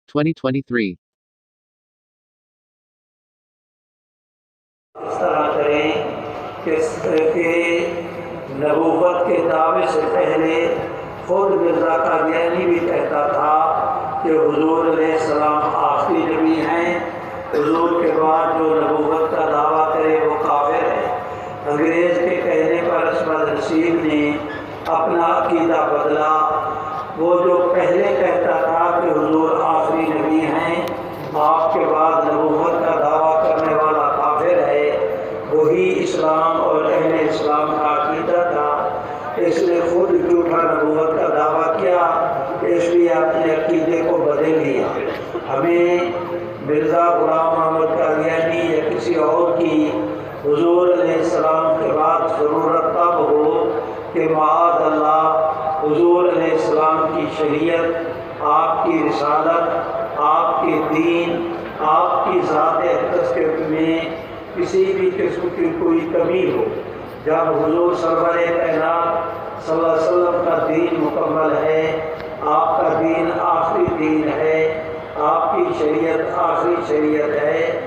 2023. اس طرح کریں کہ نبوت کے دعوے سے پہلے خود مرزا قادیانی بھی کہتا تھا کہ حضور علیہ السلام آخری نبی ہیں، حضور کے بعد جو نبوت کا دعویٰ کرے وہ کافر ہے۔ انگریز کے کہنے پر عصمت رسید نے اپنا عقیدہ بدلا۔ وہ جو پہلے کہتا تھا کہ حضور آخری نبی ہیں، آپ کے بعد نبوت کا دعویٰ کرنے والا کافر ہے، وہی اسلام اور اہل اسلام کا عقیدہ تھا۔ اس نے خود جھوٹا نبوت کا دعویٰ کیا، اس لیے اپنے عقیدے کو بدل لیا۔ ہمیں مرزا غلام محمد قادیانی یا کسی اور کی حضور علیہ السلام کے بعد ضرورت تب ہو کہ معاذ اللہ حضور علیہ السلام کی شریعت، آپ کی رسالت، آپ کے دین، آپ کی ذات اقدس میں کسی بھی قسم کی کوئی کمی ہو۔ جب حضور سرور کائنات صلی اللہ علیہ وسلم کا دین مکمل ہے، آپ کا دین آخری دین ہے، آپ کی شریعت آخری شریعت ہے،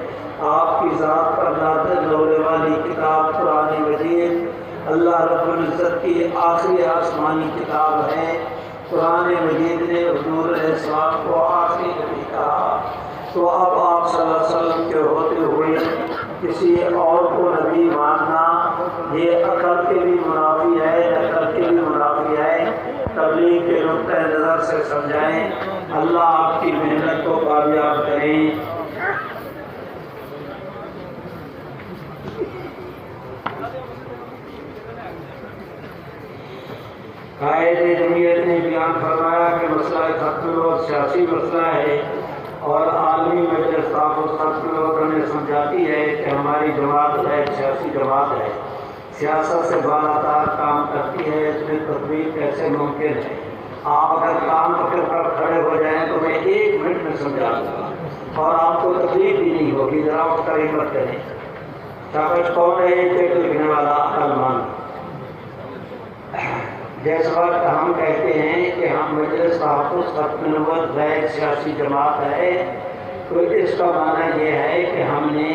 آپ کی ذات پر نازل ہونے والی کتاب قرآن مجید اللہ رب العزت کی آخری آسمانی کتاب ہے۔ قرآن مجید نے حضور علیہ السلام کو آخری نبی کہا، تو اب آپ صلی اللہ علیہ وسلم کے ہوتے ہوئے کسی اور کو نبی ماننا یہ عقل کے بھی منافی ہے، نقل کے بھی منافی ہے۔ تبلیغ کے نقطۂ نظر سے سمجھائیں۔ اللہ آپ کی محنت کو کامیاب کریں۔ قائد جمعیت نے بیان فرمایا کہ مسئلہ ختم الوقت سیاسی مسئلہ ہے اور عالمی مجلس تحفظ ختم الوقت ہمیں سمجھاتی ہے کہ ہماری جماعت ہے سیاسی جماعت ہے، سیاست سے بالاتر کام کرتی ہے، اس میں تطبیق کیسے ممکن ہے؟ آپ اگر کام پکڑ کر کھڑے ہو جائیں تو میں 1 منٹ میں سمجھا دوں گا اور آپ کو تکلیف بھی نہیں ہوگی۔ ذرا وقت کا ہمت کریں۔ کاغذ کون ہے؟ چیک لکھنے والا عقل مند۔ جس وقت ہم کہتے ہیں کہ ہم مجلس تحفظ ختم الوقت غیر سیاسی جماعت ہے، تو اس کا معنی یہ ہے کہ ہم نے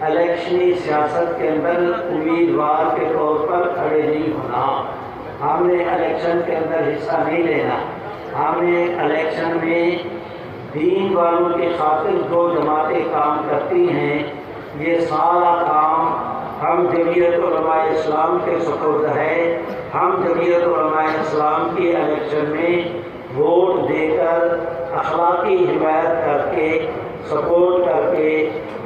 الیکشنی سیاست کے اندر امیدوار کے طور پر کھڑے نہیں ہونا، ہم نے الیکشن کے اندر حصہ نہیں لینا، ہم نے الیکشن میں دین والوں کی خاطر جو جماعتیں کام کرتی ہیں، یہ سارا کام ہم جمعیت علماء اسلام کے سپرد ہے۔ ہم جمعیت علماء اسلام کی الیکشن میں ووٹ دے کر، اخلاقی حمایت کر کے، سپورٹ کر کے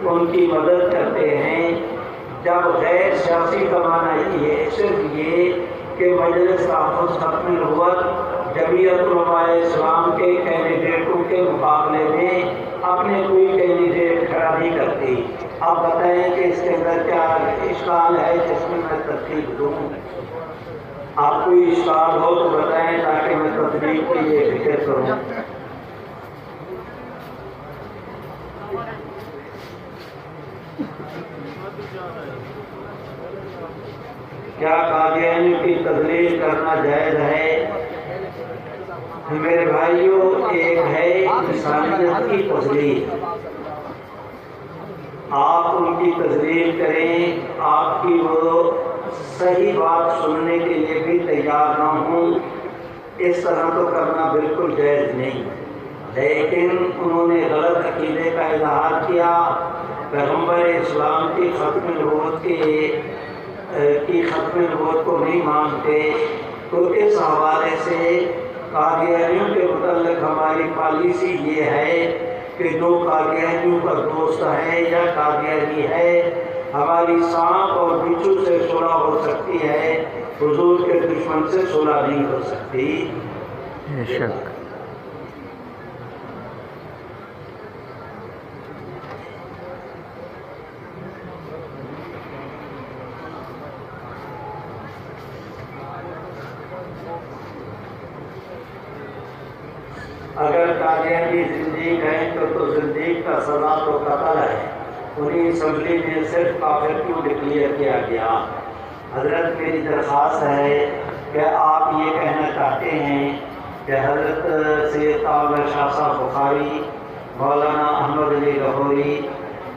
ان کی مدد کرتے ہیں۔ جب غیر سیاسی کا معنی یہ صرف یہ کہ مجلس تحفظ ختم الوقت جمعیت علماء اسلام کے کینڈیڈیٹوں کے مقابلے میں اپنے کوئی کینڈیڈیٹ کھڑا نہیں کرتی۔ آپ بتائیں کہ اس کے اندر کیا اشکال ہے جس میں میں ترتیب دوں؟ آپ کوئی اشکال ہو تو بتائیں تاکہ میں تطبیق کے لیے فکر کروں۔ کیا قادیانی کی تضلیل کرنا جائز ہے؟ میرے بھائیوں، ایک ہے انسانیت کی تضلیل، آپ ان کی تضلیل کریں، آپ کی وہ صحیح بات سننے کے لیے بھی تیار نہ ہوں، اس طرح تو کرنا بالکل جائز نہیں۔ لیکن انہوں نے غلط عقیدے کا اظہار کیا، پیغمبر اسلام کی ختم نبوت کو نہیں مانتے، تو اس حوالے سے قادیانیوں کے متعلق ہماری پالیسی یہ ہے کہ جو قادیانیوں کا دوست ہے یا قادیانی ہے، ہماری سانپ اور بچھو سے صلح ہو سکتی ہے، حضور کے دشمن سے صلح نہیں ہو سکتی۔ بے شک۔ اگر قادیانی زندگی ہیں تو زندگی کا سزا تو قتل ہے، انہیں اسمبلی میں صرف کافر کیوں ڈکلیئر کیا گیا؟ حضرت میری درخواست ہے کہ آپ یہ کہنا چاہتے ہیں کہ حضرت سید عامر شاہ صاحب بخاری، مولانا احمد علی لاہوری،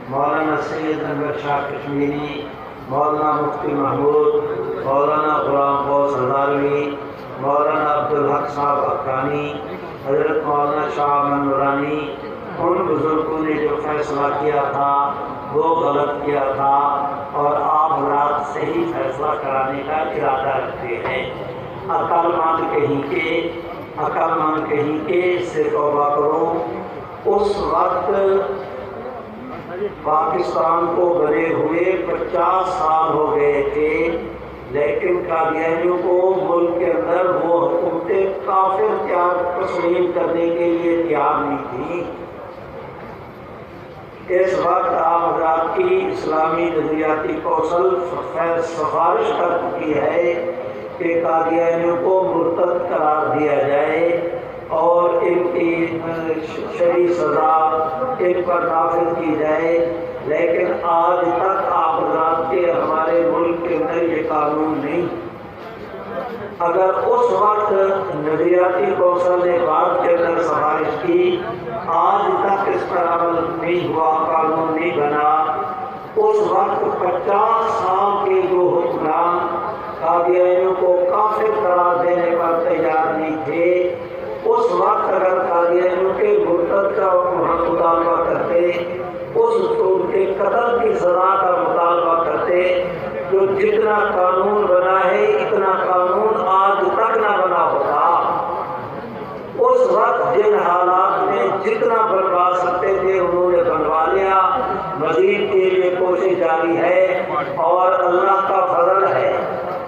مولانا سید انور شاہ کشمیری، مولانا مفتی محمود، مولانا غلام غوث ہزاروی، مولانا عبدالحق صاحب حقانی، حضرت مولانا شاہ احمد نورانی، ان بزرگوں نے جو فیصلہ کیا تھا وہ غلط کیا تھا، اور آپ حضرات صحیح فیصلہ کرانے کا ارادہ رکھتے ہیں۔ عقل مند کہیں کے اس سے توبہ کرو۔ اس وقت پاکستان کو بنے ہوئے 50 سال ہو گئے تھے، لیکن قادیانیوں کو ملک کے اندر وہ حکومتیں کافر تسلیم کرنے کے لیے تیار نہیں تھی۔ اس وقت آپ حضرات کی اسلامی نظریاتی کونسل سفارش کر چکی ہے کہ قادیانیوں کو مرتد قرار دیا جائے اور ان کی شرعی سزا ان پر نافذ کی جائے، لیکن آج تک آپ حضرات کے ہمارے ملک کے اندر یہ قانون نہیں۔ اگر اس وقت نظریاتی کونسل نے بات کے اندر سفارش کی، آج تک اس پر عمل نہیں ہوا، قانون نہیں بنا، اس وقت 50 سال کے جو حکمران قادیانیوں کو کافر قرار دینے پر تیار نہیں تھے، اس وقت اگر قادیانیوں کے مرتد کا مطالبہ کرتے، ان کے قتل کی سزا کا مطالبہ کرتے، جو جتنا قانون بنا ہے اتنا قانون آج تک نہ بنا ہوتا۔ اس وقت جن حالات میں جتنا بنوا سکتے تھے انہوں نے بنوا لیا، مزید کے لیے کوشش جاری ہے، اور اللہ کا فضل ہے۔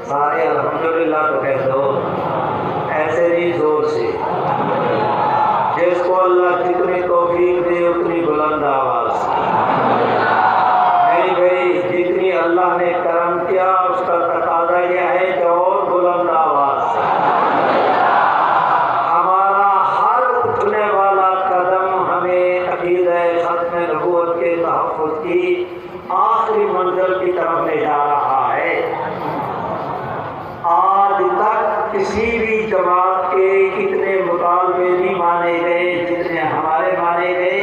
سارے الحمدللہ تو کہہ دو، ایسے نہیں زور سے۔ جس کو اللہ جتنی توفیق دے اتنی بلند آواز سے، نہیں بھائی، جتنی اللہ نے کرم کیا اس کا تقاضا یہ ہے کہ اور بلند آواز سے۔ ہمارا ہر اٹھنے والا قدم ہمیں عقیدہ ختم نبوت کے تحفظ کی آخری منزل کی طرف لے جا رہا ہے۔ آج تک کسی بھی جماعت کے اتنے مطالبے نہیں مانے گئے جتنے ہمارے مانے گئے۔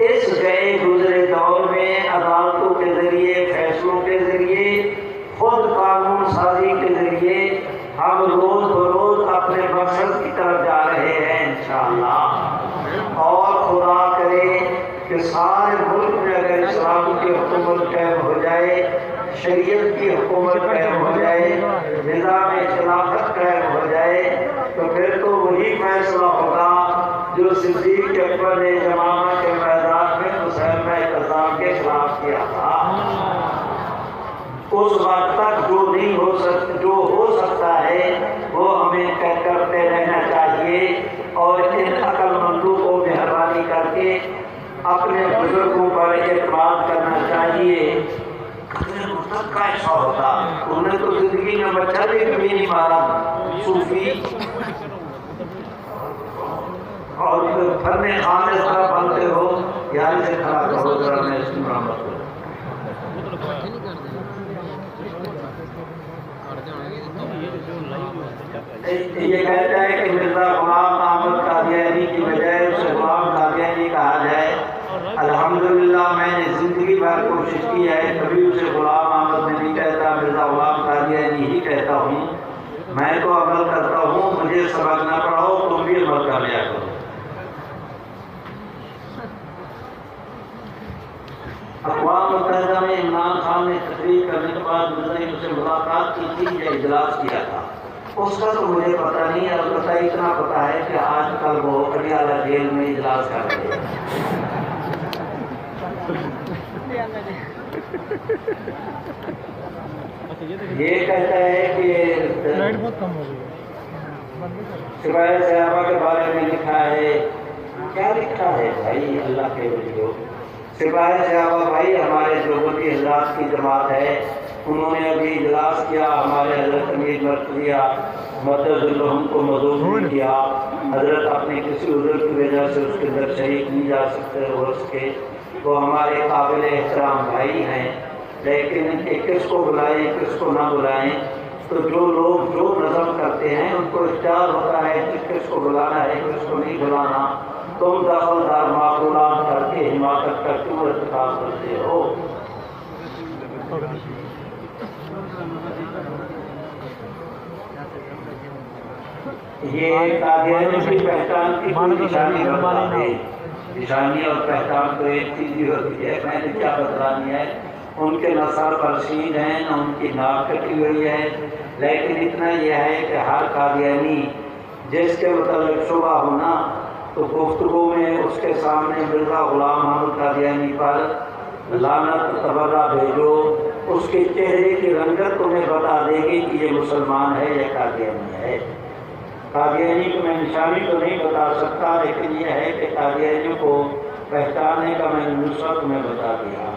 اس گئے گزرے دور میں عدالتوں کے ذریعے، فیصلوں کے ذریعے، خود قانون سازی کے ذریعے ہم روز بروز اپنے مقصد کی طرف جا رہے ہیں انشاءاللہ۔ اور خدا کرے کہ سارے ملک میں اگر اسلام کی حکومت قائم ہو جائے، شریعت کی حکومت قائم ہو جائے، نظام خلافت قائم ہو جائے، تو پھر تو وہی فیصلہ ہوگا جو صدیق اکبر نے یمامہ کے میدان میں مسیلمہ کذاب کے خلاف کیا تھا۔ اس وقت تک جو ہو سکتا ہے وہ ہمیں کرتے رہنا چاہیے، اور ان عقل مندوں کو مہربانی کر کے اپنے بزرگوں پر اعتماد کرنا چاہیے۔ مرتد کا ایسا ہوتا، انہوں نے تو زندگی میں بچہ بھی کبھی نہیں مارا، صوفی اور پھرنے خانے طرح بنتے ہو، یہاں سے کھڑا کرو ذرا میں اس کی مرمت کروں۔ یہ کہتا ہے کہ مرزا غلام احمد قادیانی کی بجائے اسے غلام قادیانی کہا جائے۔ الحمدللہ میں نے زندگی بھر کوشش کی ہے، کبھی اسے غلام احمد میں نہیں کہتا، مرزا غلام قادیانی ہی کہتا ہوں۔ میں تو عمل کرتا ہوں، مجھے سبق نہ پڑھاؤ، تم بھی عمل کر لیا کرو۔ اقوام متحدہ میں عمران خان نے تقریر کرنے کے بعد مرزا سے ملاقات کی تھی یا اجلاس کیا تھا، اس کا تو مجھے پتہ نہیں، البتہ اتنا پتہ ہے کہ آج کل وہ پٹیالہ جیل میں اجلاس کر رہے ہیں۔ یہ کہتا ہے کہ سپاہی صحابہ کے بارے میں لکھا ہے، کیا لکھا ہے بھائی اللہ کے ولیو؟ سپاہی صحابہ بھائی ہمارے دیوبندی حضرات کی جماعت ہے، انہوں نے ابھی اجلاس کیا، ہمارے حضرت امیر مرتضیٰ مدد الہم کو مدعو کیا، حضرت اپنے کسی عذر کی وجہ سے اس کے اندر شریک نہیں جا سکتے ہو سکے، وہ ہمارے قابل احترام بھائی ہیں، لیکن کس کو بلائیں کس کو نہ بلائیں تو جو لوگ جو نظم کرتے ہیں ان کو اختیار ہوتا ہے کہ کس کو بلانا ہے کس کو نہیں بلانا. تم دخل دار معقولات کر کے حماقت کا کیوں ارتکاب کرتے ہو؟ یہ قادیانی کی پہچان کی کوئی نشانی بتا دے. نشانی اور پہچان تو ایک چیز ہی ہوتی ہے. میں نے کیا بتلانی ہے؟ ان کے نہ سر پر سین ہیں نہ ان کی ناک کٹی ہوئی ہے، لیکن اتنا یہ ہے کہ ہر قادیانی جس کے متعلق شبہ ہونا تو گفتگو میں اس کے سامنے مرزا غلام محمد قادیانی پر لعنت تبرہ بھیجو، اس کے چہرے کی رنگت تمہیں بتا دے گی کہ یہ مسلمان ہے یا قادیانی ہے. قادیانی کو میں نشانی تو نہیں بتا سکتا، لیکن یہ ہے کہ قادیانی کو پہچاننے کا میں نے نسخہ تمہیں بتا دیا.